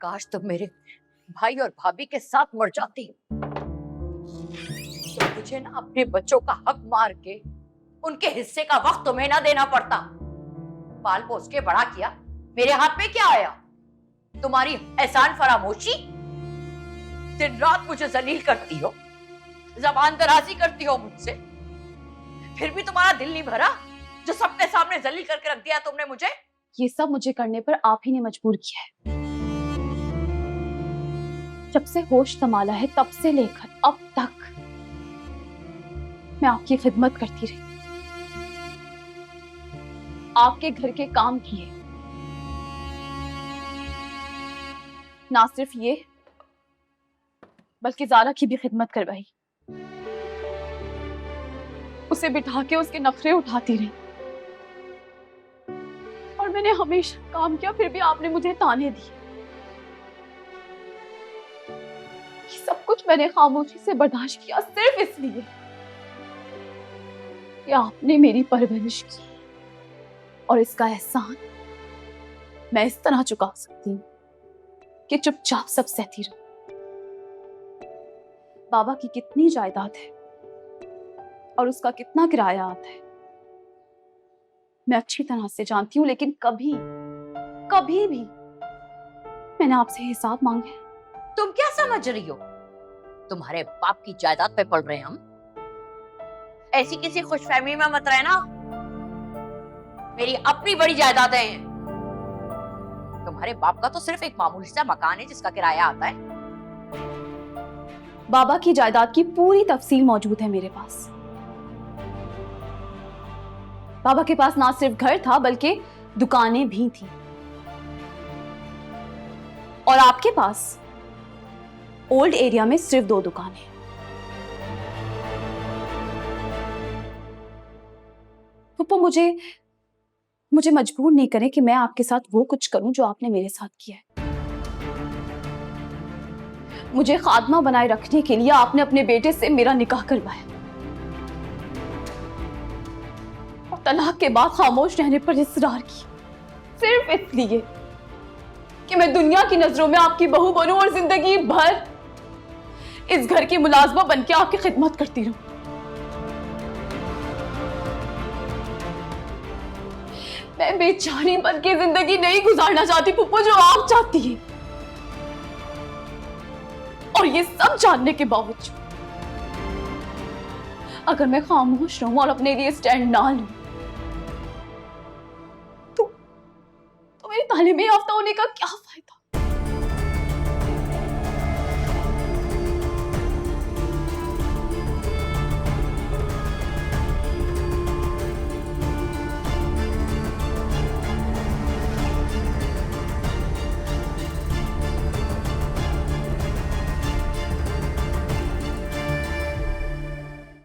काश तुम मेरे भाई और भाभी के साथ मर जाती, तो मुझे ना अपने बच्चों का हक मार के उनके हिस्से का वक्त तुम्हें ना देना पड़ता। पाल पोस के बड़ा किया, मेरे हाथ में क्या आया? तुम्हारी एहसान फरामोशी। दिन रात मुझे जलील करती हो, ज़बान दराजी करती हो मुझसे, फिर भी तुम्हारा दिल नहीं भरा जो सबके सामने जलील करके रख दिया तुमने मुझे। ये सब मुझे करने पर आप ही ने मजबूर किया है। जब से होश संभाला है तब से लेकर अब तक मैं आपकी खिदमत करती रही, आपके घर के काम किए, ना सिर्फ ये बल्कि ज़ारा की भी खिदमत करवाई, उसे बिठा के उसके नखरे उठाती रही, और मैंने हमेशा काम किया फिर भी आपने मुझे ताने दिए। ये सब कुछ मैंने खामोशी से बर्दाश्त किया सिर्फ इसलिए कि आपने मेरी परवरिश की, और इसका एहसान मैं इस तरह चुका सकती हूँ कि चुपचाप सब सहती रहूं। बाबा की कितनी जायदाद है और उसका कितना किराया आता है मैं अच्छी तरह से जानती हूँ, लेकिन कभी कभी भी मैंने आपसे हिसाब मांगा है। तुम क्या समझ रही हो? तुम्हारे बाप की जायदाद पे पल रहे हैं हम? ऐसी किसी खुशफहमी में मत रहना। मेरी अपनी बड़ी जायदादें हैं। तुम्हारे बाप का तो सिर्फ एक मामूली सा मकान है जिसका किराया आता है। बाबा की जायदाद की पूरी तफसील मौजूद है मेरे पास। बाबा के पास ना सिर्फ घर था बल्कि दुकानें भी थी, और आपके पास ओल्ड एरिया में सिर्फ 2 दुकानें। पप्पा मुझे मजबूर नहीं करें कि मैं आपके साथ वो कुछ करूं जो आपने मेरे साथ किया है। मुझे खादमा बनाए रखने के लिए आपने अपने बेटे से मेरा निकाह करवाया, और तलाक के बाद खामोश रहने पर इसरार किया सिर्फ इसलिए कि मैं दुनिया की नजरों में आपकी बहू बनूं और जिंदगी भर इस घर की मुलाजमा बनके आपकी खिदमत करती रहूं। मैं बेचारी बन के जिंदगी नहीं गुजारना चाहती पुप्पो, जो आप चाहती हैं। और ये सब जानने के बावजूद अगर मैं खामोश रहूं और अपने लिए स्टैंड ना लूं तो मेरे तालीम याफ्ता होने का क्या फायदा?